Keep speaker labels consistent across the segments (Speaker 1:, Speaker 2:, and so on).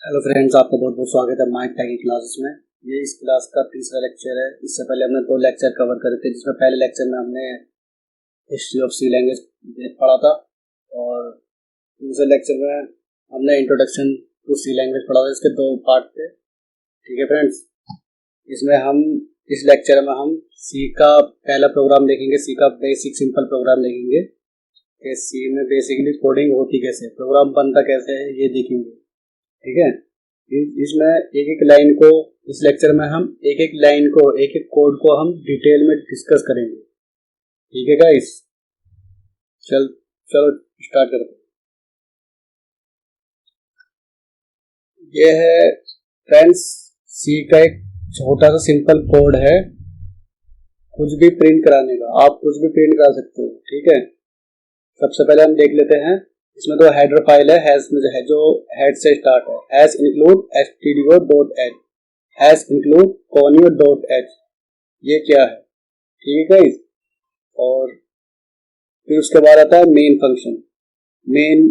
Speaker 1: Hello friends, आपका बहुत बहुत स्वागत है माइक टैग क्लासेस में। ये इस क्लास का तीसरा लेक्चर है। इससे पहले हमने 2 लेक्चर कवर करे थे, जिसमें पहले लेक्चर में हमने हिस्ट्री ऑफ सी लैंग्वेज पढ़ा था और दूसरे लेक्चर में हमने इंट्रोडक्शन टू सी लैंग्वेज पढ़ा था। इसके 2 पार्ट थे। ठीक है फ्रेंड्स, इसमें हम इस लेक्चर में हम सी का पहला प्रोग्राम देखेंगे। सी का बेसिक सिंपल प्रोग्राम देखेंगे कि सी में बेसिकली कोडिंग होती कैसे, प्रोग्राम बनता कैसे है, ये देखेंगे। ठीक है, इसमें एक एक लाइन को, इस लेक्चर में हम एक एक लाइन को, एक एक कोड को हम डिटेल में डिस्कस करेंगे। ठीक है गाइस, चलो स्टार्ट करते हैं। ये है फ्रेंड्स सी का एक छोटा सा सिंपल कोड है, कुछ भी प्रिंट कराने का। आप कुछ भी प्रिंट करा सकते हो। ठीक है, सबसे पहले हम देख लेते हैं। इसमें तो हेडर फाइल है, हैश में है, जो हेड से स्टार्ट है। Hash include stdio.h, hash include conio.h, ये क्या है? ठीक है। और फिर उसके बाद आता है मेन फंक्शन, मेन,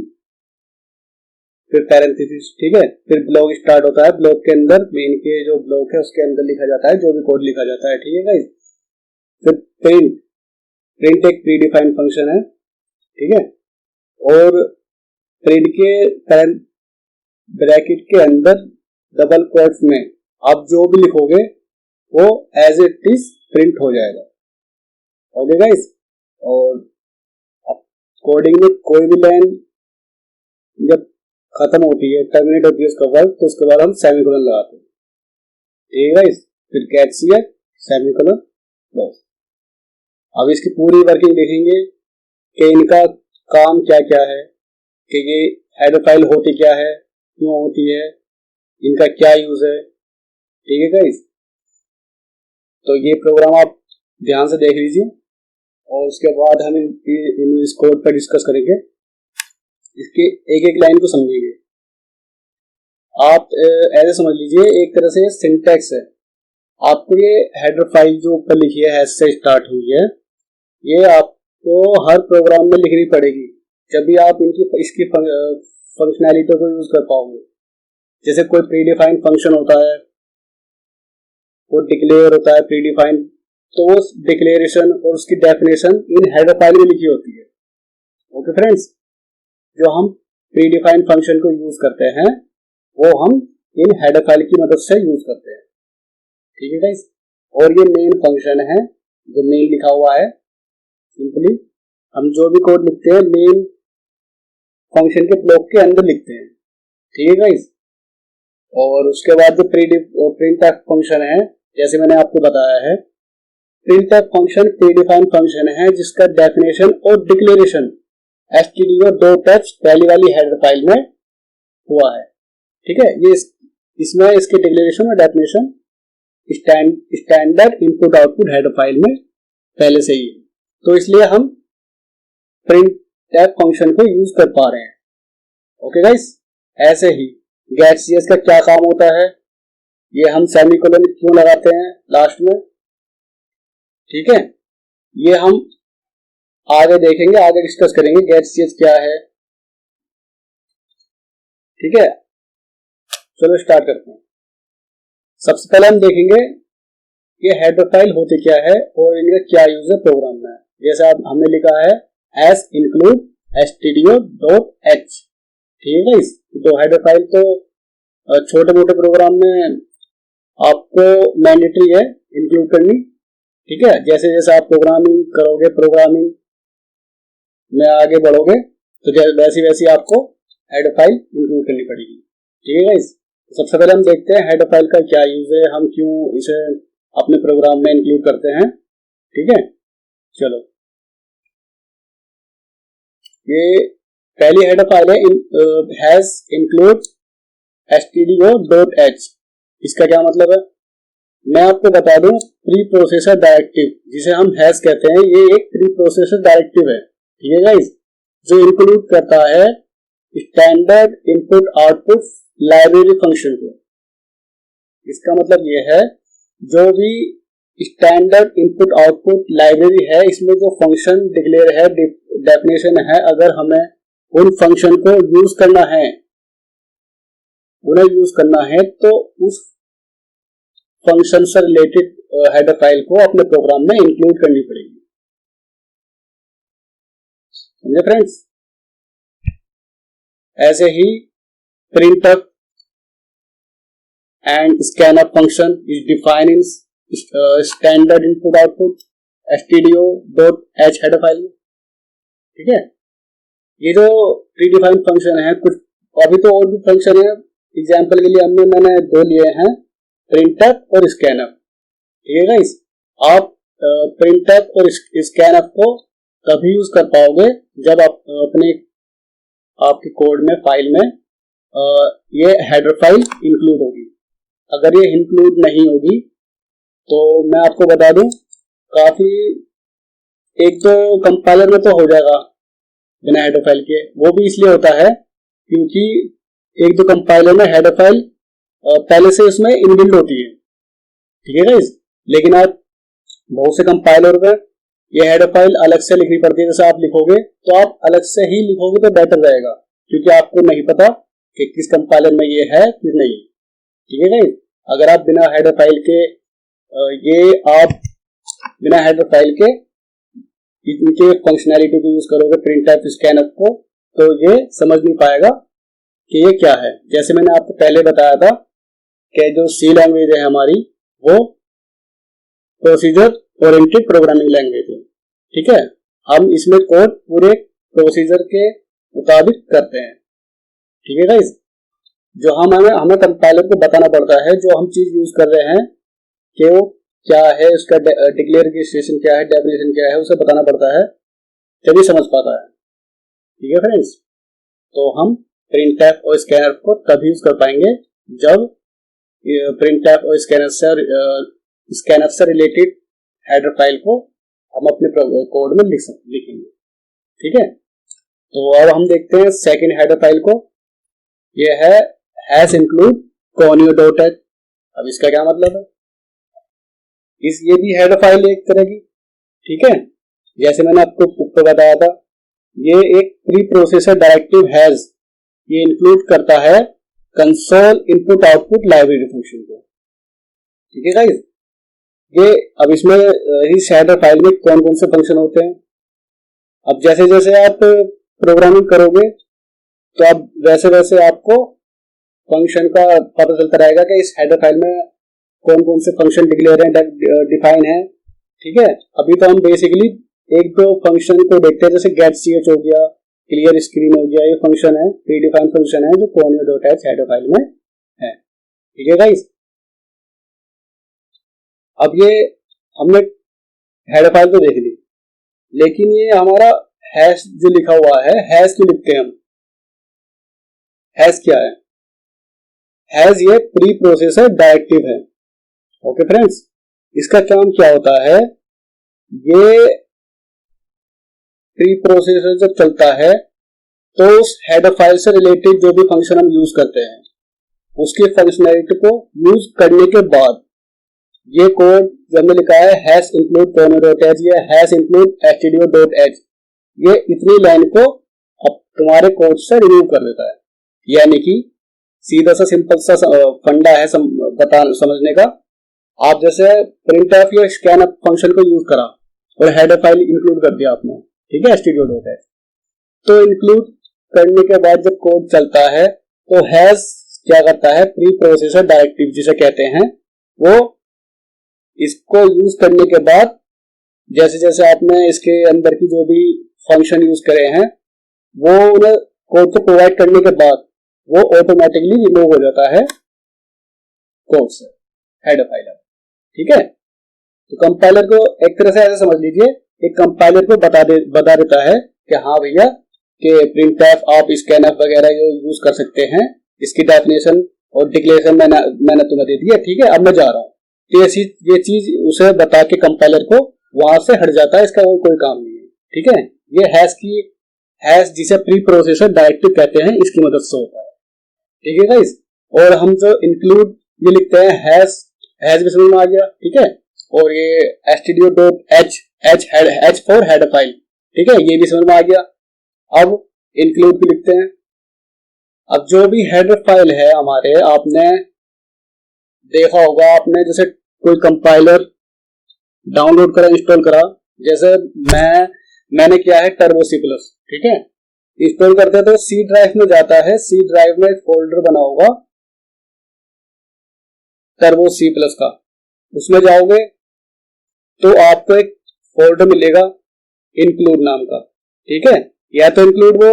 Speaker 1: फिर पैरेंथेसिस। ठीक है, फिर ब्लॉक स्टार्ट होता है। ब्लॉक के अंदर, मेन के जो ब्लॉक है उसके अंदर लिखा जाता है जो भी कोड लिखा जाता है। ठीक है गाइस, फिर प्रिंट, प्रिंट एक प्री डिफाइंड फंक्शन है। ठीक है, और प्रिंट के ब्रैकेट के अंदर डबल कोट्स में आप जो भी लिखोगे वो एज इट इज प्रिंट हो जाएगा। ओके गाइस, और कोडिंग में कोई भी लाइन जब खत्म होती है, टर्मिनेट होती है उसका वर्क, तो उसके बाद हम सेमीकोलन लगाते हैं। ठीक है गाइस, फिर कैट सी सेमीकोलन क्लोज। अब इसकी पूरी वर्किंग देखेंगे कि इनका काम क्या क्या है, कि ये हेडर फाइल होती क्या है, क्यों होती है, इनका क्या यूज है। ठीक है गाइस, तो ये प्रोग्राम आप ध्यान से देख लीजिए और उसके बाद हम इस कोड पर डिस्कस करेंगे। इसके एक एक लाइन को समझेंगे। आप ऐसे समझ लीजिए, एक तरह से सिंटैक्स है। आपको ये हेडर फाइल जो ऊपर लिखी है, हैश से स्टार्ट हुई है, ये आपको हर प्रोग्राम में लिखनी पड़ेगी, जब भी आप इसकी फंक्शनैलिटी को यूज कर पाओगे। जैसे कोई प्रीडिफाइंड फंक्शन होता है, वो डिक्लेयर होता है प्रीडिफाइंड, तो वो डिक्लेरेशन और उसकी डेफिनेशन इन हेडर फाइल में लिखी होती है। ओके फ्रेंड्स, जो हम प्रीडिफाइंड फंक्शन को यूज करते हैं वो हम इन हेडर फाइल की मदद से यूज करते हैं। ठीक है गाइस, और ये मेन फंक्शन है जो मेन लिखा हुआ है। सिंपली हम जो भी कोड लिखते हैं मेन फंक्शन के ब्लॉक के अंदर लिखते हैं। ठीक है गाइस, और उसके बाद जो प्रिंटफ फंक्शन है, जैसे मैंने आपको बताया है, प्रिंटफ फंक्शन प्रीडिफाइंड फंक्शन है जिसका डेफिनेशन और डिक्लेरेशन stdio.h पहली वाली हेडर फाइल में हुआ है। ठीक है, ये इसमें इसके डिक्लेरेशन और definition standard input output header file में पहले से ही है, तो इसलिए हम प्रिंटफ फंक्शन को यूज कर पा रहे हैं। ओके गाइस, ऐसे ही गेट सीएस का क्या काम होता है, ये हम सेमीकोलन क्यों लगाते हैं लास्ट में। ठीक है, ये हम आगे देखेंगे, आगे डिस्कस करेंगे गेट सीएस क्या है। ठीक है, चलो स्टार्ट करते हैं। सबसे पहले हम देखेंगे ये हेडर फाइल होती क्या है और इनका क्या यूज है प्रोग्राम में। जैसे अब हमने लिखा है हैश इंक्लूड stdio.h। ठीक है, इस तो हेडर फाइल तो छोटे मोटे प्रोग्राम में आपको मैंडेटरी है इंक्लूड करनी। ठीक है, जैसे जैसे आप प्रोग्रामिंग करोगे, प्रोग्रामिंग में आगे बढ़ोगे, तो वैसी वैसी आपको हेडर फाइल इंक्लूड करनी पड़ेगी। ठीक है, सबसे पहले हम देखते हैं हेडर फाइल का क्या यूज है, हम क्यों इसे अपने प्रोग्राम में इंक्लूड करते हैं। ठीक है, चलो, ये पहली हेडर फाइल है हैश इंक्लूड stdio.h। इसका क्या मतलब है मैं आपको बता दूं, प्री प्रोसेसर डायरेक्टिव जिसे हम हैश कहते हैं, ये एक प्री प्रोसेसर डायरेक्टिव है। ठीक है गाइस, जो इंक्लूड करता है standard input output library function को। इसका मतलब ये है, जो भी स्टैंडर्ड इनपुट आउटपुट लाइब्रेरी है, इसमें जो फंक्शन डिक्लेयर है, डेफिनेशन है, अगर हमें उन फंक्शन को यूज करना है उन्हें यूज करना है तो उस फंक्शन से रिलेटेड हेडर फाइल को अपने प्रोग्राम में इंक्लूड करनी पड़ेगी। समझे फ्रेंड्स? ऐसे ही printf and scanf function is defined in standard input output stdio.h header file में। ठीक है, ये जो प्रीडिफाइंड फंक्शन है, कुछ अभी तो और भी फंक्शन है, एग्जांपल के लिए मैंने दो लिए हैं, printf और scanf। ठीक है गाइस, आप printf और scanf को तभी यूज कर पाओगे जब आप अपने आपके कोड में फाइल में ये हेडर फाइल इंक्लूड होगी। अगर ये इंक्लूड नहीं होगी तो मैं आपको बता दूं, काफी एक तो कंपाइलर में तो हो जाएगा बिना हेडर फाइल के, वो भी इसलिए होता है क्योंकि एक दो कंपाइलर में हेडर फाइल पहले से उसमें इनबिल्ड होती है। ठीक है गाइस, लेकिन आप बहुत से कंपाइलर में ये हेडर फाइल अलग से लिखनी पड़ती है। जैसे आप लिखोगे तो आप अलग से ही लिखोगे तो बेटर रहेगा, क्योंकि आपको नहीं पता कि किस कंपाइलर में ये है किस नहीं। ठीक है गाइस, अगर आप बिना हेडर फाइल के बिना हेडर फाइल के इनके फंक्शनैलिटी को यूज करोगे प्रिंटफ स्कैनफ को, तो ये समझ नहीं पाएगा कि ये क्या है। जैसे मैंने आपको पहले बताया था कि जो सी लैंग्वेज है हमारी, वो प्रोसीजर ओरिएंटेड प्रोग्रामिंग लैंग्वेज है। ठीक है, हम इसमें कोड पूरे प्रोसीजर के मुताबिक करते हैं। ठीक है गाइस, जो हमें कंपाइलर को बताना पड़ता है जो हम चीज यूज कर रहे हैं कि वो क्या है, उसका डिक्लेयर रजिस्ट्रेशन क्या है, डेफिनेशन क्या है, उसे बताना पड़ता है, तभी समझ पाता है। ठीक है फ्रेंड्स, तो हम प्रिंटफ और स्कैनफ को तभी यूज कर पाएंगे जब प्रिंटफ और स्कैनफ से रिलेटेड हेडर फाइल को हम अपने कोड में लिखेंगे। ठीक है, तो अब हम देखते हैं सेकंड हेडर फाइल को। ये है हैश इंक्लूड conio.h। अब इसका क्या मतलब है? ये भी हेडर फाइल एक तरह की। ठीक है, जैसे मैंने आपको ऊपर बताया था, ये एक प्री प्रोसेसर डायरेक्टिव हैज, ये इंक्लूड करता है console input output library function को। ठीक है गाइस, ये अब इसमें इस हेडर फाइल में कौन कौन से फंक्शन होते हैं। अब जैसे जैसे आप प्रोग्रामिंग करोगे तो अब वैसे वैसे आपको फंक्शन का पता चलता रहेगा कि इस हेडर फाइल में कौन कौन से फंक्शन डिक्लेयर हैं, डिफाइन है। ठीक है, अभी तो हम बेसिकली एक दो फंक्शन को देखते हैं, जैसे गेट ch हो गया, क्लियर स्क्रीन हो गया, ये फंक्शन है, प्रीडिफाइंड फंक्शन है जो conio.h हेडर फाइल में है। ठीक है गाइस, अब ये हमने हेडर फाइल तो देख ली, लेकिन ये हमारा हैश जो लिखा हुआ है, हैश क्यों लिखते हैं हम? हैश क्या है? हैश ये प्री प्रोसेसर डायरेक्टिव है। ओके फ्रेंड्स, इसका काम क्या होता है, ये प्री प्रोसेसर जब चलता है तो उस हेडर फाइल से रिलेटेड जो भी फंक्शन हम यूज करते हैं उसके फंक्शनैलिटी को यूज करने के बाद ये कोड जो हमने लिखा है हैश इंक्लूड conio.h या हैश इंक्लूड stdio.h, ये इतनी लाइन को अब तुम्हारे कोड से रिमूव कर देता है। यानी कि सीधा सा सिंपल सा फंडा है समझने का। आप जैसे प्रिंटफ या स्कैनफ फंक्शन को यूज करा और हेडर फाइल इंक्लूड कर दिया आपने, ठीक है, stdio.h, तो इंक्लूड करने के बाद जब कोड चलता है तो हैश क्या करता है, प्री प्रोसेसर डायरेक्टिव जिसे कहते हैं, वो इसको यूज करने के बाद जैसे जैसे आपने इसके अंदर की जो भी फंक्शन यूज करे हैं वो उन्हें कोड को प्रोवाइड करने के बाद वो ऑटोमेटिकली रिमूव हो जाता है कोड से, हेडर फाइल। ठीक है, तो कंपाइलर को एक तरह से ऐसे समझ लीजिए, एक कंपाइलर को बता देता है कि हाँ भैया कि प्रिंटफ आप स्कैनफ वगैरह ये यूज कर सकते हैं, इसकी डेफिनेशन और डिक्लेरेशन मैंने तुम्हें दे दिया। ठीक है, अब मैं जा रहा हूँ। तो ये चीज उसे बता के कंपाइलर को वहां से हट जाता है, इसका और कोई काम नहीं है। ठीक है, ये हैश जिसे प्री प्रोसेसर डायरेक्टिव कहते हैं, इसकी मदद से होता है। ठीक है गाइस, और हम जो इंक्लूड ये लिखते हैं हैश भी समझ में आ गया। ठीक है, और ये stdio.h फॉर हेडर फाइल, ठीक है, ये भी समझ में आ गया। अब इंक्लूड भी लिखते हैं। अब जो भी हेडर फाइल है हमारे, आपने देखा होगा, आपने जैसे कोई कंपाइलर डाउनलोड करा, इंस्टॉल करा, जैसे मैंने किया है टर्बो C प्लस, ठीक है। इंस्टॉल करते हैं तो सी ड्राइव में जाता है, सी ड्राइव में एक फोल्डर बना होगा टर्बो C प्लस का, उसमें जाओगे तो आपको एक फोल्डर मिलेगा इंक्लूड नाम का, ठीक है। या तो इंक्लूड वो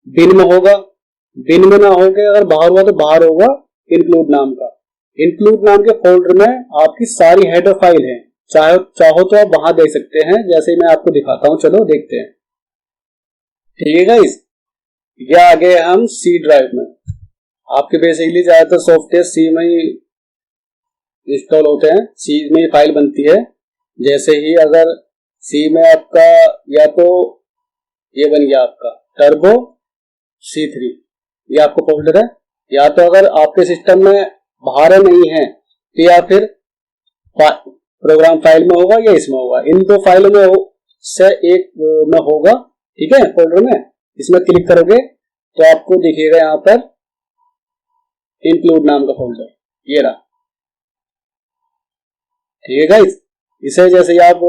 Speaker 1: बिन में होगा, बिन में ना होगा, अगर बाहर हुआ तो बाहर होगा इंक्लूड नाम का। इंक्लूड नाम के फोल्डर में आपकी सारी हेडर फाइल है, चाहो तो आप वहां देख सकते हैं, जैसे मैं आपको दिखाता हूं, चलो देखते हैं, ठीक है गाइस। ये आ गए हम सी ड्राइव में। आपके बेसिकली ज्यादातर सॉफ्टवेयर सी में ही इंस्टॉल होते हैं, सी में ही फाइल बनती है। जैसे ही अगर सी में आपका, या तो ये बन गया आपका टर्बो C3, ये आपका फोल्डर है, या तो अगर आपके सिस्टम में बाहर नहीं है तो या फिर प्रोग्राम फाइल में होगा या इसमें होगा, इन दो फाइलों में से एक में होगा, ठीक है, फोल्डर में। इसमें क्लिक करोगे तो आपको दिखेगा यहाँ पर इंक्लूड नाम का फोल्डर, ये रहा, ठीक है गाइस। इसे जैसे ही आप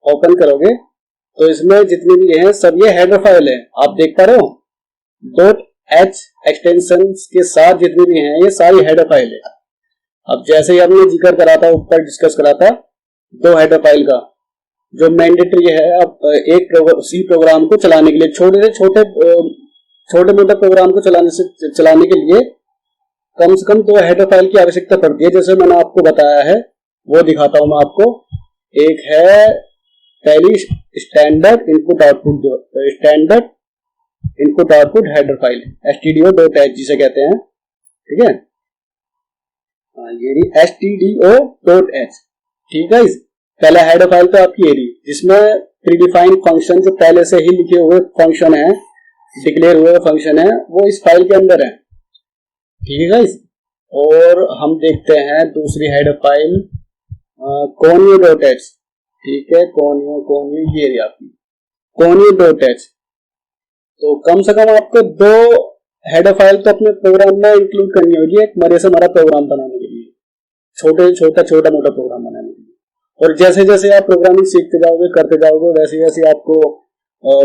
Speaker 1: ओपन करोगे तो इसमें जितनी भी हैं सब ये हेडर फाइल है, आप देख पा रहे हो, .h एक्सटेंशन के साथ जितनी भी हैं ये सारी हेडर फाइल है। अब जैसे ही हमने जिक्र करा था, ऊपर डिस्कस करा था, दो हेडर फाइल का जो मैंडेटरी है। अब एक सी प्रोग्राम को चलाने के लिए, छोटे मोटे प्रोग्राम को चलाने के लिए कम से कम दो हेडर फाइल की आवश्यकता पड़ती है। जैसे मैंने आपको बताया है, वो दिखाता हूं मैं आपको। एक है tally standard input output header file, stdio.h जिसे कहते हैं, ठीक है, ये stdio.h, ठीक है। पहला हेडर फाइल तो आपकी एरी, जिसमें प्रीडिफाइंड फंक्शन जो पहले से ही लिखे हुए फंक्शन है, डिक्लेयर हुए फंक्शन है, वो इस फाइल के अंदर है, ठीक है गाइस। और हम देखते हैं दूसरी हेडर फाइल conio.h, ठीक है, conio ये रही आपकी conio.h। तो कम से कम आपको दो हेडर फाइल तो अपने प्रोग्राम में इंक्लूड करनी होगी, एक मरे से मरा प्रोग्राम बनाने के लिए, छोटा मोटा प्रोग्राम बनाने के लिए। और जैसे जैसे आप प्रोग्रामिंग सीखते जाओगे, करते जाओगे, वैसे वैसे आपको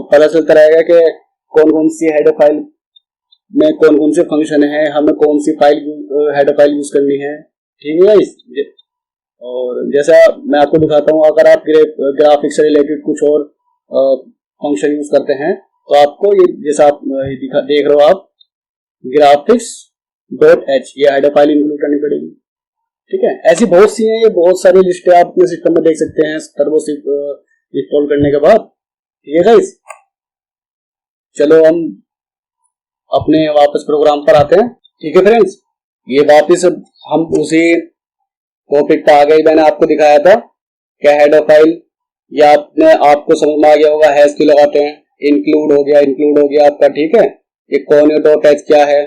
Speaker 1: पता चलता रहेगा कि कौन कौन सी हेडर फाइल में कौन कौन से फंक्शन है, हमें कौन सी हेडर फाइल यूज करनी है, ठीक है। और जैसा मैं आपको दिखाता हूँ, अगर आप ग्राफिक्स से रिलेटेड कुछ और फंक्शन यूज करते हैं तो आपको ये, जैसा आप देख रहे हो आप, graphics.h ये हेडर फाइल इंक्लूड करनी पड़ेगी, ठीक है। ऐसी बहुत सी हैं, ये बहुत सारी लिस्टें आप अपने सिस्टम में देख सकते हैं टर्बो C इंस्टॉल करने के बाद, ठीक है गाइस। चलो हम अपने वापस प्रोग्राम पर आते हैं, ठीक है फ्रेंड्स। ये वापस हम उसी टॉपिक पर आ गए, मैंने आपको दिखाया था क्या हेडर फाइल, या आपको समझ में आ गया होगा, हैश क्यों लगाते हैं, इंक्लूड हो गया आपका, ठीक है। ये conio.h क्या है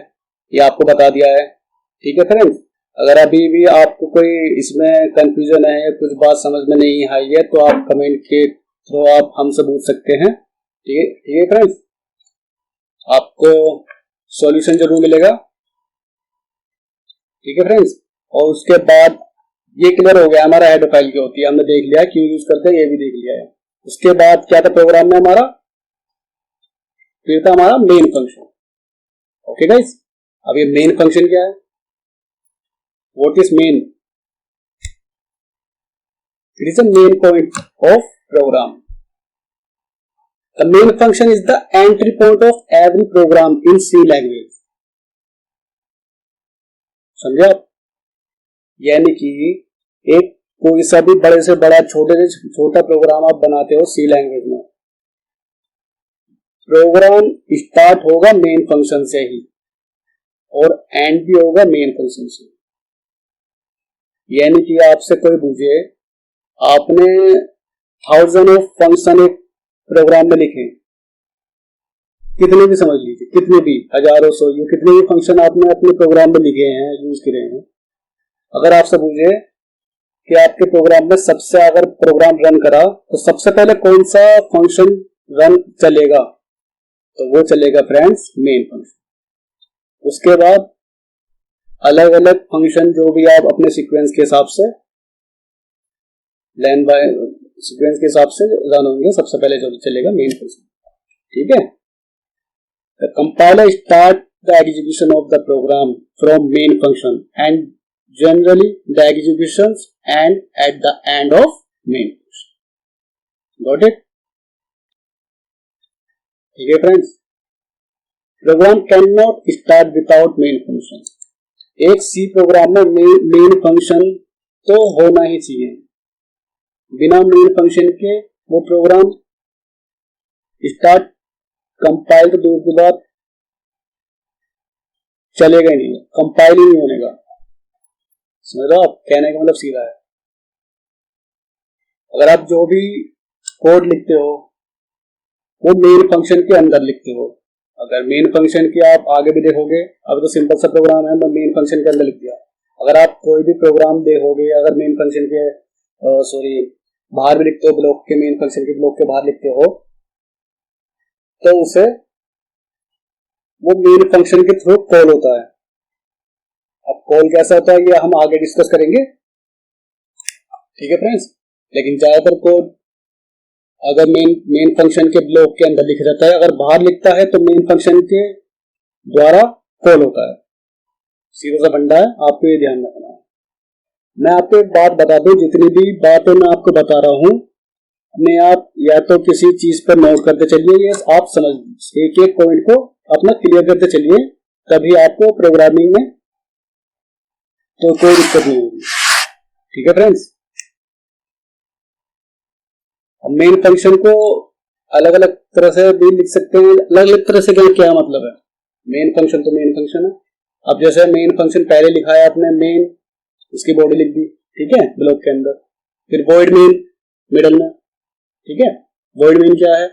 Speaker 1: ये आपको बता दिया है, ठीक है फ्रेंड्स। अगर अभी भी आपको कोई इसमें कंफ्यूजन है या कुछ बात समझ में नहीं आई है तो आप कमेंट के थ्रू आप हमसे पूछ सकते हैं, ठीक है फ्रेंड्स। आपको सॉल्यूशन जरूर मिलेगा, ठीक है फ्रेंड्स। और उसके बाद ये क्लियर हो गया हमारा हेडर फाइल क्या होती है, हमने देख लिया क्यों यूज करते हैं, ये भी देख लिया है। उसके बाद क्या था प्रोग्राम में हमारा, फिर था हमारा मेन फंक्शन, ओके गाइस। अब ये मेन फंक्शन क्या है, what is main? It is the main point of program. The main function is the entry point of every program in C language, समझे आप? यानी कि एक कोई सा भी बड़े से बड़ा छोटे से छोटा प्रोग्राम आप बनाते हो सी लैंग्वेज में, प्रोग्राम स्टार्ट होगा मेन फंक्शन से ही और एंड भी होगा मेन फंक्शन से। यानी कि आपसे कोई पूछे, आपने 1000 ऑफ फंक्शन एक प्रोग्राम में लिखे, कितने भी समझ लीजिए, कितने भी हजारों सौ कितने भी फंक्शन आपने अपने प्रोग्राम में लिखे हैं, यूज करे हैं। अगर आपसे पूछे कि आपके प्रोग्राम में सबसे अगर प्रोग्राम रन करा तो सबसे पहले कौन सा फंक्शन रन चलेगा, तो वो चलेगा फ्रेंड्स मेन फंक्शन। उसके बाद अलग अलग फंक्शन जो भी आप अपने सीक्वेंस के हिसाब से लाइन बाय सीक्वेंस के हिसाब से रन होंगे। सबसे पहले जो चलेगा मेन फंक्शन, ठीक है। The compiler start the execution of the program from main function and generally the executions end at the end of main function. Got it? ठीक है friends, program can not start without main function. एक C program में main function तो होना ही चाहिए। बिना main function के वो प्रोग्राम स्टार्ट कंपाइल तो दूर की बात, चलेगा ही नहीं, कंपाइल ही नहीं होने का। समझ रहे हो आप? कहने का मतलब सीधा है। अगर आप जो भी कोड लिखते हो वो मेन फंक्शन के अंदर लिखते हो। अगर मेन फंक्शन की आप आगे भी देखोगे, अब तो सिंपल सा प्रोग्राम है, मैं मेन फंक्शन के अंदर लिख दिया। अगर आप कोई भी प्रोग्राम देखोगे, अगर मेन फंक्शन के बाहर भी लिखते हो, ब्लॉक के मेन फंक्शन के ब्लॉक के बाहर लिखते हो, तो उसे वो मेन फंक्शन के थ्रू कॉल होता है। अब कॉल कैसा होता है ये हम आगे डिस्कस करेंगे, ठीक है फ्रेंड्स। लेकिन ज्यादातर कोड अगर मेन फंक्शन के ब्लॉक के अंदर लिखा जाता है, अगर बाहर लिखता है तो मेन फंक्शन के द्वारा कॉल होता है। सीधा सा फंडा है, आपको ये ध्यान रखना है। मैं आपको एक बात बता दूं, जितनी भी बातें मैं आपको बता रहा हूं, अपने आप या तो किसी चीज पर नोट करते चलिए, ये आप समझ एक एक पॉइंट को अपना क्लियर करते चलिए, तभी आपको प्रोग्रामिंग में तो कोई दिक्कत नहीं होगी। ठीक है फ्रेंड्स, अब मेन फंक्शन को अलग अलग तरह से भी लिख सकते हैं। अलग अलग तरह से क्या मतलब है? मेन फंक्शन तो मेन फंक्शन है। अब जैसे मेन फंक्शन पहले लिखा है आपने मेन, उसकी बॉडी लिख दी, ठीक है, ब्लॉक के अंदर। फिर वॉइड मेन मिडल में, ठीक है, वॉइड मेन क्या है।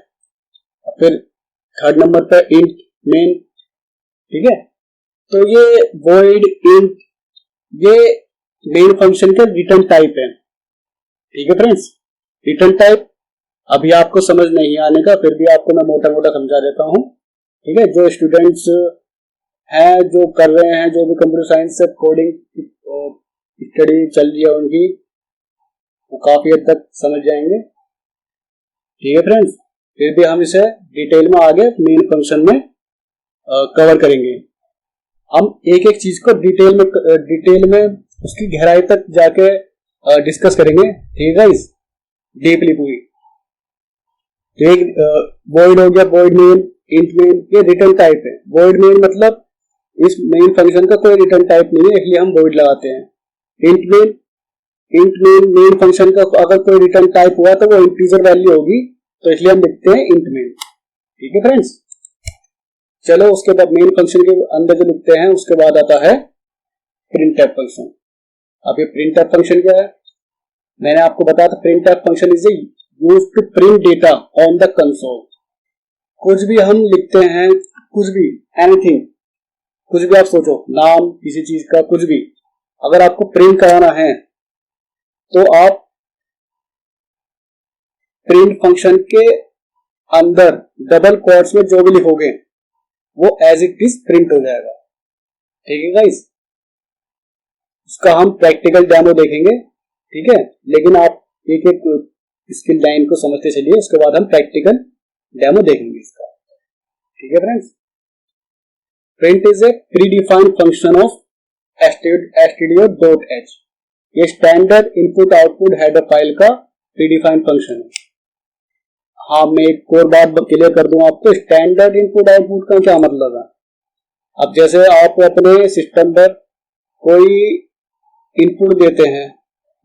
Speaker 1: फिर थर्ड नंबर पर इंट मेन, ठीक है। तो ये वॉइड इंट ये मेन फंक्शन का रिटर्न टाइप है, ठीक है फ्रेंड्स। रिटर्न टाइप अभी आपको समझ नहीं आने का, फिर भी आपको मैं मोटा मोटा समझा देता हूं, ठीक है। जो स्टूडेंट्स हैं, जो कर रहे हैं, जो भी कंप्यूटर साइंस से कोडिंग स्टडी चल रही है उनकी, वो काफी हद तक समझ जाएंगे, ठीक है फ्रेंड्स। फिर भी हम इसे डिटेल में आगे मेन फंक्शन में कवर करेंगे। हम एक एक चीज को डिटेल में उसकी गहराई तक जाके डिस्कस करेंगे, ठीक है गाइस, डीपली पूरी। तो एक वॉइड हो गया, वॉइड मेन, इंट मेन, ये रिटर्न टाइप है। वॉइड मेन मतलब इस मेन फंक्शन का कोई रिटर्न टाइप नहीं है, इसलिए हम वॉइड लगाते हैं। इंट मेन मेन फंक्शन का अगर कोई रिटर्न टाइप हुआ तो वो इंटीजर वैल्यू होगी, तो इसलिए हम लिखते हैं इंट मेन, ठीक है फ्रेंड्स। चलो उसके बाद मेन फंक्शन के अंदर जो लिखते हैं उसके बाद आता है प्रिंटफ फंक्शन। अब ये प्रिंटफ फंक्शन क्या है? मैंने आपको बताया था printf function is used to print data on the console. कुछ भी हम लिखते हैं, कुछ भी, एनीथिंग, कुछ भी आप सोचो, नाम किसी चीज का, कुछ भी अगर आपको प्रिंट कराना है तो आप प्रिंट फंक्शन के अंदर डबल कोट्स में जो भी लिखोगे वो एज इट इज प्रिंट हो जाएगा, ठीक है गाइस। उसका हम प्रैक्टिकल डेमो देखेंगे, ठीक है। लेकिन आप एक एक इसकी लाइन को समझते चलिए, उसके बाद हम प्रैक्टिकल डेमो देखेंगे इसका, ठीक है friends. Print is a pre defined function of stdio.h। ये standard input output header file का प्री डिफाइंड फंक्शन है। हाँ, मैं एक और बात क्लियर कर दूं आपको, स्टैंडर्ड इनपुट आउटपुट का क्या मतलब है। अब जैसे आप अपने सिस्टम पर कोई इनपुट देते हैं,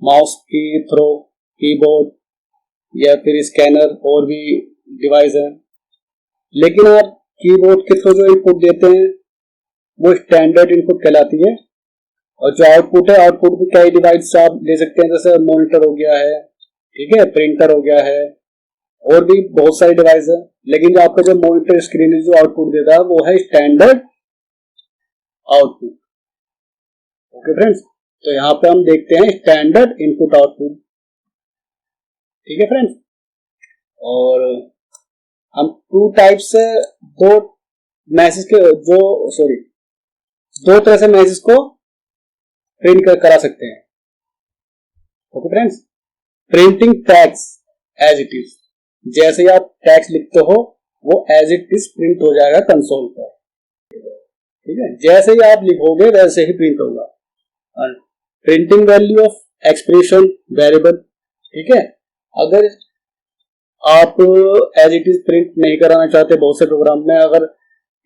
Speaker 1: माउस की थ्रो, कीबोर्ड या फिर स्कैनर और भी डिवाइस है, लेकिन आप कीबोर्ड के थ्रू जो इनपुट देते हैं वो स्टैंडर्ड इनपुट कहलाती है। और जो आउटपुट है, आउटपुट भी कई डिवाइस से आप ले सकते हैं, जैसे मॉनिटर हो गया है, ठीक है, प्रिंटर हो गया है, और भी बहुत सारी डिवाइस है। लेकिन जो आपका जो मॉनिटर स्क्रीन जो आउटपुट देता है वो है स्टैंडर्ड आउटपुट, ओके फ्रेंड्स। तो यहाँ पे हम देखते हैं स्टैंडर्ड इनपुट आउटपुट, ठीक है फ्रेंड्स। और हम टू टाइप से दो मैसेज के दो तरह से मैसेज को प्रिंट करा सकते हैं। Okay friends, printing text as it is, जैसे ही आप टैक्स लिखते हो वो एज इट इज प्रिंट हो जाएगा कंसोल पर। ठीक है, जैसे ही आप लिखोगे वैसे ही प्रिंट होगा। Printing value of expression variable, ठीक है, अगर आप एज इट इज प्रिंट नहीं कराना चाहते, बहुत से प्रोग्राम में अगर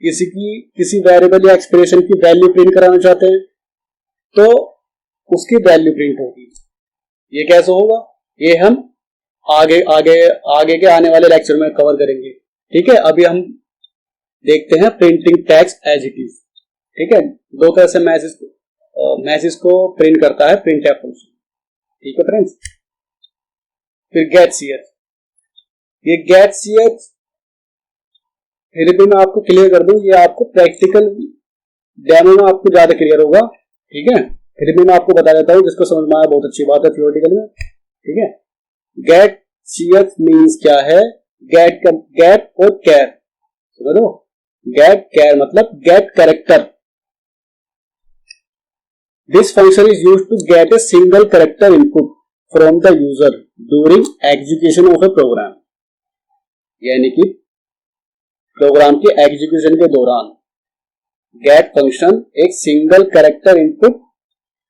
Speaker 1: किसी वेरिएबल या एक्सप्रेशन की वैल्यू प्रिंट कराना चाहते हैं तो उसकी वैल्यू प्रिंट होगी। ये कैसे होगा, ये हम आगे आगे आगे के आने वाले लेक्चर में कवर करेंगे। ठीक है, अभी हम देखते हैं printing text as it is. ठीक है, दो तरह से मैसेज को प्रिंट करता है प्रिंटफ फंक्शन। ठीक है फ्रेंड्स, फिर गेट सीएच, ये गेट सीएच फिर भी मैं आपको क्लियर कर दूं, ये आपको प्रैक्टिकल डेमो में आपको ज्यादा क्लियर होगा। ठीक है, फिर भी मैं आपको बता देता हूं, जिसको समझ में आया बहुत अच्छी बात है थियोरेटिकल में। ठीक है, गेट सीएच मीन्स क्या है, गेट और कैर, समझो, गेट कैर मतलब get character. This function is used to get a single character input from the user during execution of a program, यानी कि प्रोग्राम के एग्जीक्यूशन के दौरान गेट फंक्शन एक सिंगल कैरेक्टर इनपुट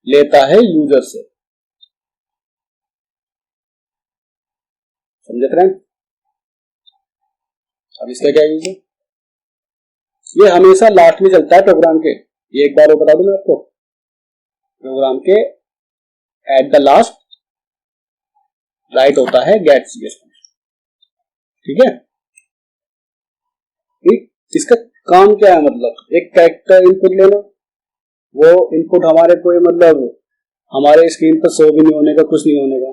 Speaker 1: लेता है यूजर से। समझे फ्रेंड? अब इसका क्या यूज है, ये हमेशा लास्ट में चलता है प्रोग्राम के। ये एक बार और बता दूं मैं आपको, प्रोग्राम के एट द लास्ट राइट होता है गेट सीएच। ठीक है, इसका काम क्या है, मतलब एक कैरेक्टर इनपुट लेना, वो इनपुट हमारे कोई मतलब हमारे स्क्रीन पर शो भी नहीं होने का, कुछ नहीं होने का।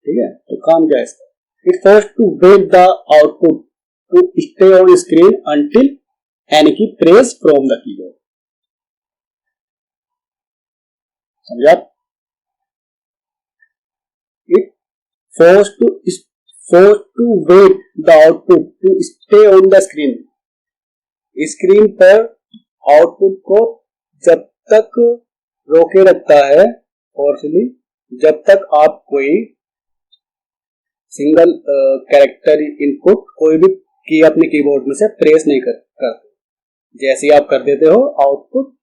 Speaker 1: ठीक है, तो काम क्या है इसका, it first to wait the output to stay on screen until any key press from the keyboard. समझा? It first to wait the output to stay on the screen, screen पर आउटपुट को जब तक रोके रखता है, फोर्सली, जब तक आप कोई सिंगल कैरेक्टर इनपुट कोई भी की अपने कीबोर्ड में से प्रेस नहीं करते। जैसे ही आप कर देते हो आउटपुट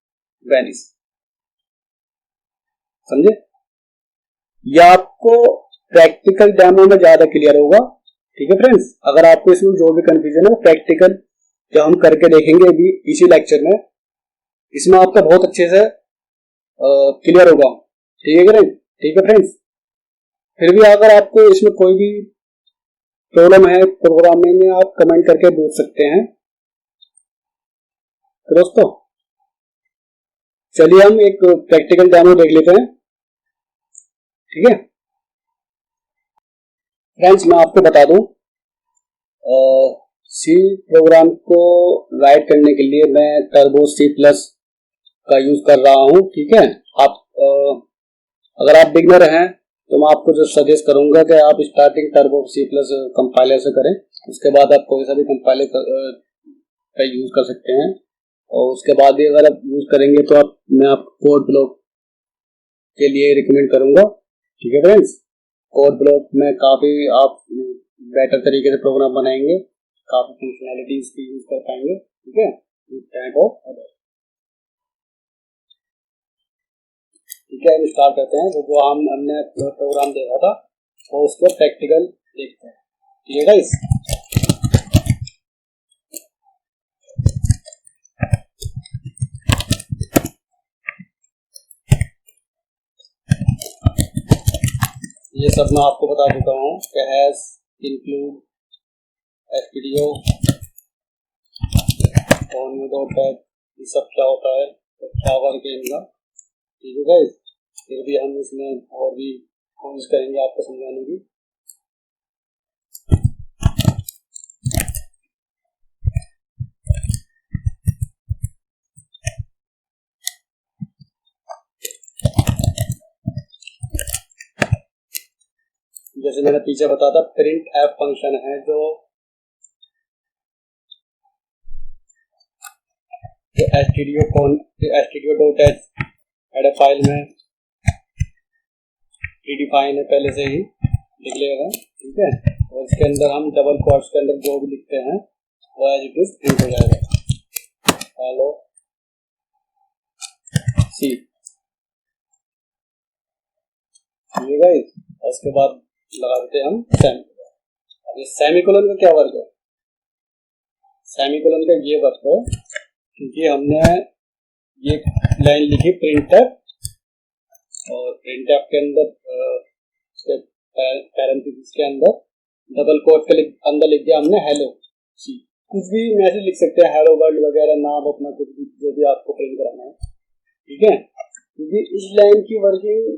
Speaker 1: वैनिश। समझे? यह आपको प्रैक्टिकल डेमो में ज्यादा क्लियर होगा। ठीक है फ्रेंड्स, अगर आपको इसमें जो भी कंफ्यूजन है प्रैक्टिकल जो हम करके देखेंगे अभी इसी लेक्चर में, इसमें आपका बहुत अच्छे से क्लियर होगा। ठीक है फ्रेंड्स, फिर भी अगर आपको इसमें कोई भी प्रॉब्लम है प्रोग्रामिंग में, आप कमेंट करके पूछ सकते हैं। तो दोस्तों चलिए हम एक प्रैक्टिकल डेमो देख लेते हैं। ठीक है फ्रेंड्स, मैं आपको बता दूं, सी प्रोग्राम को राइट करने के लिए मैं टर्बो C+ का यूज कर रहा हूं। ठीक है, आप अगर आप बिगनर हैं तो मैं आपको जो सजेस्ट करूंगा कि आप स्टार्टिंग टर्बो C+ कंपाइलर से करें, उसके बाद आप कोई सा भी कंपाइलर का यूज कर सकते हैं। और उसके बाद भी अगर आप यूज करेंगे तो मैं आपको कोड ब्लॉक के लिए रिकमेंड करूंगा। ठीक है फ्रेंड्स, कोड ब्लॉक में काफी आप बेटर तरीके से प्रोग्राम बनाएंगे, काफी फंक्शनैलिटीज की यूज कर पाएंगे। ठीक है, ठीक है, स्टार्ट करते हैं। जो हमने प्रोग्राम देखा था और उसको प्रैक्टिकल देखते हैं। ठीक है गाइस, ये सब मैं आपको बता देता हूँ कि हैश इंक्लूड stdio onU.tab, ये सब क्या होता है, तो क्या वर्क है इनका। ठीक है गाइस, फिर भी हम इसमें और भी कोशिश करेंगे आपको समझाने की। जैसे मैंने पीछे बताया था, प्रिंट एफ फंक्शन है जो stdio.h हेडर फाइल में प्रीडिफाइन है, पहले से ही लिख लेगा, ठीक है। और इसके अंदर हम डबल कोट्स के अंदर जो भी लिखते हैं वो एज इट इज प्रिंट हो जाएगा, हेलो सी, ठीक है गाइस। और उसके बाद लगा देते हैं हम सेमीकोलन। अब ये सेमीकोलन का क्या वर्क है, सेमीकोलन का ये वर्क है क्योंकि हमने ये लाइन लिखी प्रिंटफ, और प्रिंटफ के अंदर पैरेंथेसिस के अंदर डबल कोट के अंदर लिख दिया हमने हेलो सी। कुछ भी मैसेज लिख सकते हैं, हेलो वर्ल्ड वगैरह, नाम अपना कुछ भी जो भी आपको प्रिंट कराना है, ठीक है। क्योंकि इस लाइन की वर्किंग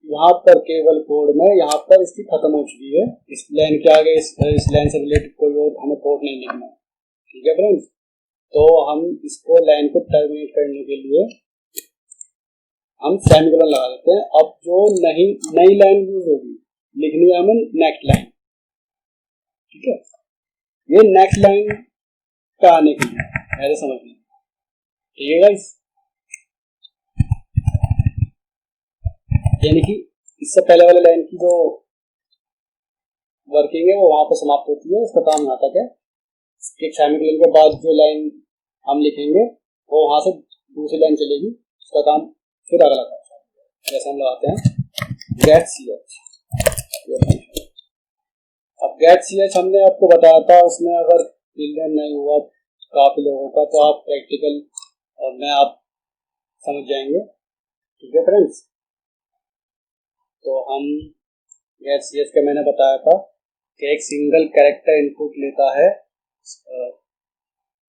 Speaker 1: यहाँ पर केवल कोड में यहाँ पर इसकी खत्म हो चुकी है। इस लाइन के आगे इस लाइन से रिलेटेड कोई और हमें कोड नहीं लिखना है, ठीक है फ्रेंड्स। तो हम इसको लाइन को टर्मिनेट करने के लिए हम सेमीकोलन लगा देते हैं। अब जो नई लाइन यूज होगी, लिखनी है हमें नेक्स्ट लाइन, ठीक है। ये नेक्स्ट लाइन का आने के लिए ऐसे समझना, ठीक है गाइस। यानी कि इससे पहले वाले लाइन की जो वर्किंग है वो वहां पर समाप्त होती है, उसका काम यहाँ तक है। सेमीकोलन के बाद जो लाइन हम लिखेंगे वो वहां से दूसरी लाइन चलेगी, उसका काम फिर अगला काम। जैसे हम लगाते हैं गेट सी एच। अब गेट सी एच हमने आपको बताया था, उसमें अगर चिल्ड्रन नहीं हुआ काफी लोगों का तो आप प्रैक्टिकल में आप समझ जाएंगे, ठीक है फ्रेंड्स। तो हम गेट सी एच का मैंने बताया था कि एक सिंगल कैरेक्टर इनपुट लेता है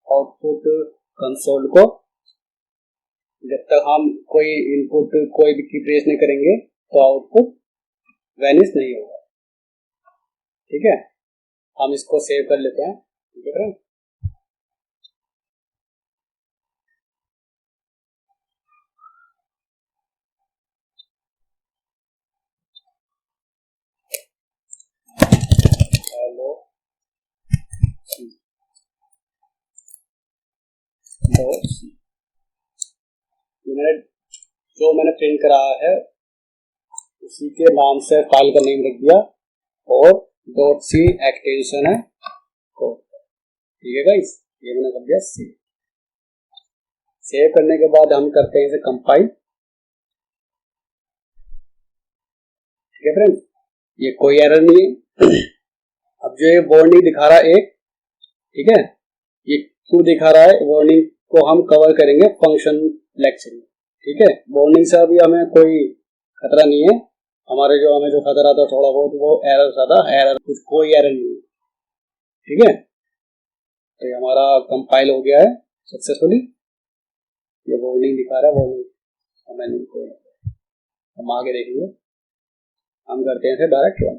Speaker 1: आउटपुट कंसोल को। जब तक हम कोई इनपुट कोई भी की प्रेस नहीं करेंगे तो आउटपुट वैनिश नहीं होगा, ठीक है। हम इसको सेव कर लेते हैं, ठीक है फ्रेंड। हेलो जो मैंने प्रिंट कराया है उसी के नाम से फाइल का नेम रख दिया और .c एक्सटेंशन है कोड, ठीक है गाइस। ये मैंने कर दिया सेव। सेव करने के बाद हम करते हैं इसे कंपाइल, ठीक है फ्रेंड। ये कोई एरर नहीं है। अब जो ये वार्निंग दिखा रहा है एक, ठीक है, ये क्यों दिखा रहा है, वार्निंग को हम कवर करेंगे फंक्शन लेक्चर में, ठीक है। वार्निंग से अभी हमें कोई खतरा नहीं है, हमारे जो हमें जो खतरा था थोड़ा बहुत वो एरर सा था, एरर कुछ कोई एरर नहीं है, ठीक है। तो ये हमारा कंपाइल हो गया है सक्सेसफुली। ये वार्निंग दिखा रहा है, वार्निंग हमें कोई, हम आगे देखेंगे। हम करते हैं डायरेक्ट रन।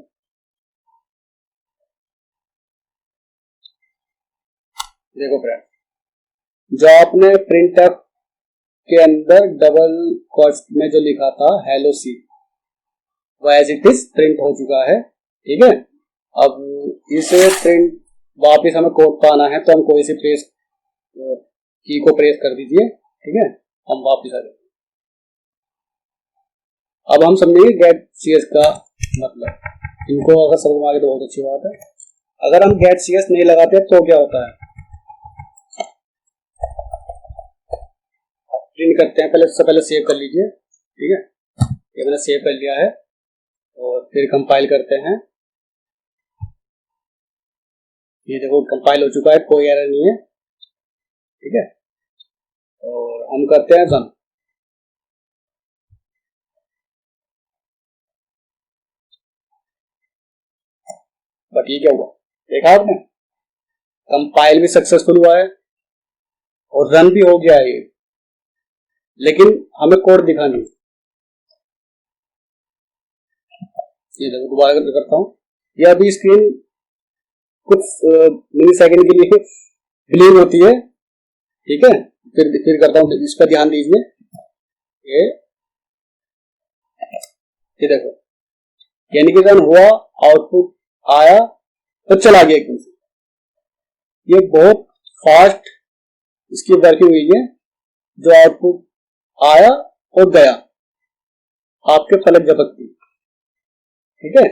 Speaker 1: देखो फ्रेंड, जो आपने प्रिंटफ के अंदर डबल कोट्स में जो लिखा था हेलो सी, वो एज इट इज प्रिंट हो चुका है, ठीक है। अब इसे प्रिंट वापस हमें कोड पर आना है तो हम कोई सी प्रेस की को प्रेस कर दीजिए, ठीक है। हम वापस आ जाएंगे। अब हम समझेंगे गेट सीएस का मतलब, इनको अगर समझ में आ गए तो बहुत अच्छी बात है। अगर हम गेट सीएस नहीं लगाते तो क्या होता है, प्रिंट करते हैं, पहले सबसे पहले सेव कर लीजिए, ठीक है। ये मैंने सेव कर लिया है और फिर कंपाइल करते हैं। ये देखो कंपाइल हो चुका है, कोई एरर नहीं है, ठीक है। और हम करते हैं रन। बट ये क्या हुआ, देखा आपने, कंपाइल भी सक्सेसफुल हुआ है और रन भी हो गया है, लेकिन हमें कोड दिखा नहीं। ये देखो दोबारा करता हूँ, ये अभी स्क्रीन कुछ मिली सेकंड के लिए ब्लिंक होती है, ठीक है। फिर करता हूँ, इस पर ध्यान दीजिए। ये देखो, यानी कि रन हुआ, आउटपुट आया तो चला गया एकदम से। ये बहुत फास्ट इसकी वर्किंग हुई है, जो आउटपुट आया और गया आपके फलक झपक की। ठीक है,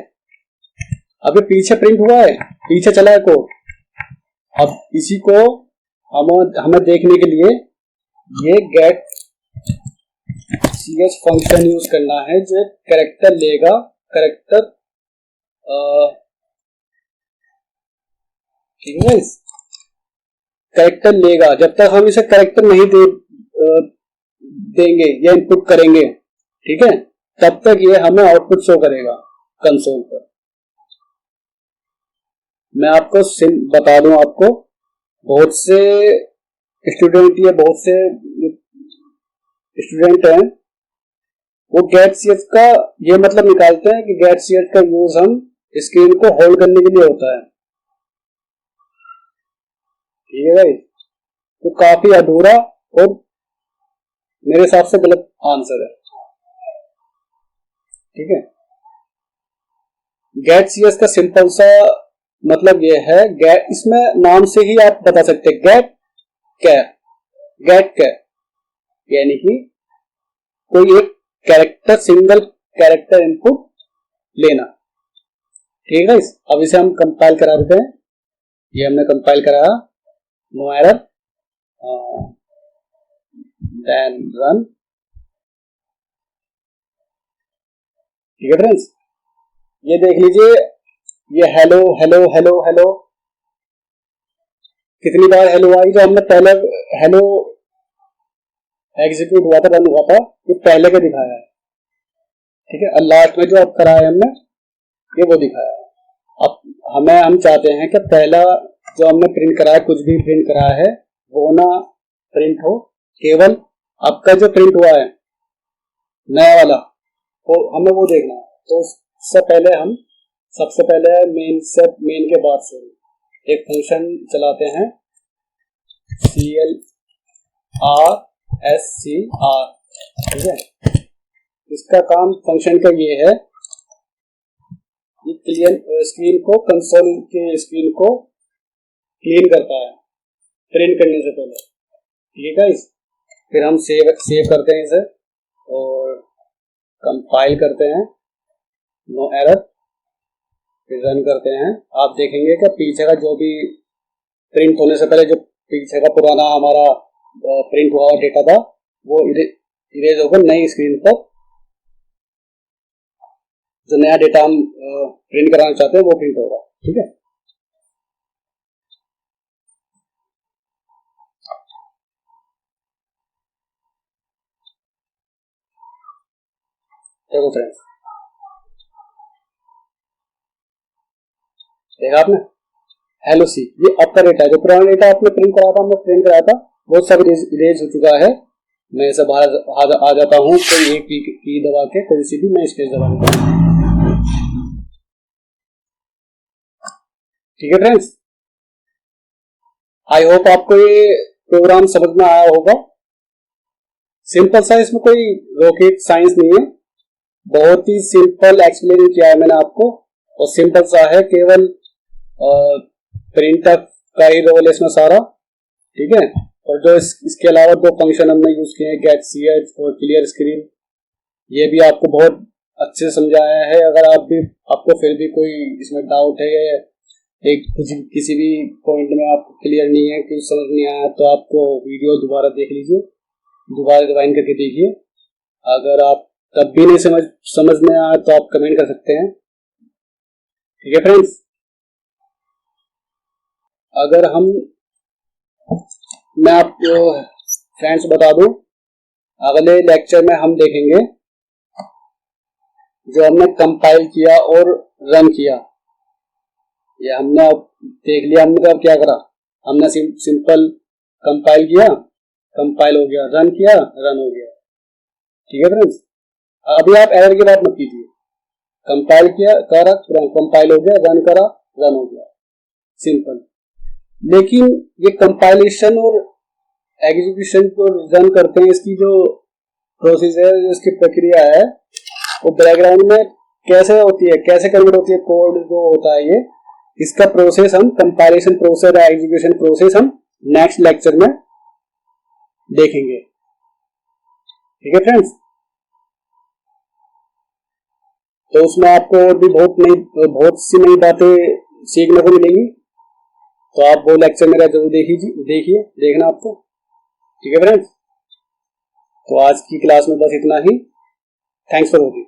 Speaker 1: अब ये पीछे प्रिंट हुआ है, पीछे चला है कोड। अब इसी को हमें देखने के लिए ये गेट cs फंक्शन यूज करना है, जो कैरेक्टर लेगा, कैरेक्टर ठीक है, कैरेक्टर लेगा। जब तक हम इसे कैरेक्टर नहीं देंगे या इनपुट करेंगे, ठीक है, तब तक ये हमें आउटपुट शो करेगा कंसोल पर। मैं आपको बता दूं, आपको बहुत से स्टूडेंट या बहुत से स्टूडेंट हैं, वो गेट सीएच का ये मतलब निकालते हैं कि गेट सीएच का यूज हम स्क्रीन को होल्ड करने के लिए होता है। ठीक है भाई, तो काफी अधूरा और मेरे हिसाब से गलत आंसर है। ठीक है, गेट सीएच का सिंपल सा मतलब ये है, गेट, इसमें नाम से ही आप बता सकते हैं, गेट क्या यानी कि कोई एक कैरेक्टर, सिंगल कैरेक्टर इनपुट लेना। ठीक है, अब इसे हम कंपाइल करा देते हैं। ये हमने कंपाइल कराया, नो एरर, देन रन। ठीक है फ्रेंड्स, ये देख लीजिए, ये हेलो हेलो हेलो हेलो कितनी बार हेलो आई। जो हमने पहले हेलो एग्जीक्यूट हुआ था, रन हुआ था, ये पहले का दिखाया है। ठीक है, और लास्ट में जो अब कराया हमने, ये वो दिखाया है। अब हम चाहते हैं कि पहला जो हमने प्रिंट कराया, कुछ भी प्रिंट कराया है, वो ना प्रिंट हो, केवल आपका जो प्रिंट हुआ है नया वाला, तो हमें वो देखना है। तो उससे पहले हम सबसे पहले मेन के बाद से एक फंक्शन चलाते हैं, CLRSCR। ठीक है, इसका काम फंक्शन का ये है, ये क्लियर स्क्रीन को, कंसोल के स्क्रीन को क्लीन करता है प्रिंट करने से पहले। ठीक है, फिर हम सेव करते हैं इसे और कंपाइल करते हैं, नो एरर, फिर रन करते हैं। आप देखेंगे कि पीछे का जो भी प्रिंट होने से पहले जो पीछे का पुराना हमारा प्रिंट हुआ डेटा था, वो इरेज होकर नई स्क्रीन पर जो नया डेटा हम प्रिंट कराना चाहते हैं वो प्रिंट होगा। ठीक है, देखो फ्रेंड्स, देखा आपने, हेलो सी, ये आपका डेटा है, जो पुराना डेटा आपने प्रिंट कराया था, हमने प्रिंट कराया था, वो सब इरेज हो चुका है। मैं इसे बाहर आ जाता हूँ, कोई एक की दबा के, कोई सी भी मैं स्पेस दबा देता हूँ। ठीक है फ्रेंड्स, आई होप आपको ये प्रोग्राम समझ में आया होगा। सिंपल सा, इसमें कोई रॉकेट साइंस नहीं है, बहुत ही सिंपल एक्सप्लेन किया है मैंने आपको, और सिंपल सा है, केवल प्रिंटफ का ही रोल है इसमें सारा। ठीक है, और जो इसके अलावा दो फंक्शन हमने यूज किए हैं, गेट सीएच और क्लियर स्क्रीन, ये भी आपको बहुत अच्छे से समझाया है। अगर आपको फिर भी कोई इसमें डाउट है, एक किसी भी पॉइंट में आपको क्लियर नहीं है, कुछ समझ नहीं आया, तो आपको वीडियो दोबारा देख लीजिए, दोबारा रिवाइंड करके देखिए। अगर आप तब भी नहीं समझ में आया तो आप कमेंट कर सकते हैं। ठीक है फ्रेंड्स, अगर मैं आपको फ्रेंड्स बता दूं, अगले लेक्चर में हम देखेंगे जो हमने कंपाइल किया और रन किया। ये हमने अब देख लिया, हमने अब क्या करा, हमने सिंपल कंपाइल किया, कंपाइल हो गया, रन किया, रन हो गया। ठीक है फ्रेंड्स, अभी आप एरर की बात मत कीजिए, कंपाइल किया, करा, कंपाइल हो गया, रन करा, रन हो गया, सिंपल। लेकिन ये कंपाइलेशन और एग्जीक्यूशन को रन करते हैं, इसकी जो प्रोसेस है, जो इसकी प्रक्रिया है, वो बैकग्राउंड में कैसे होती है, कैसे कन्वर्ट होती है, कोड जो होता है, ये इसका प्रोसेस हम कंपाइलेशन प्रोसेस या एग्जीक्यूशन प्रोसेस हम नेक्स्ट लेक्चर में देखेंगे। ठीक है फ्रेंड्स, तो उसमें आपको और भी बहुत सी नई बातें सीखने को मिलेंगी, तो आप वो लेक्चर मेरा जरूर देखना आपको। ठीक है फ्रेंड्स, तो आज की क्लास में बस इतना ही। Thanks for watching.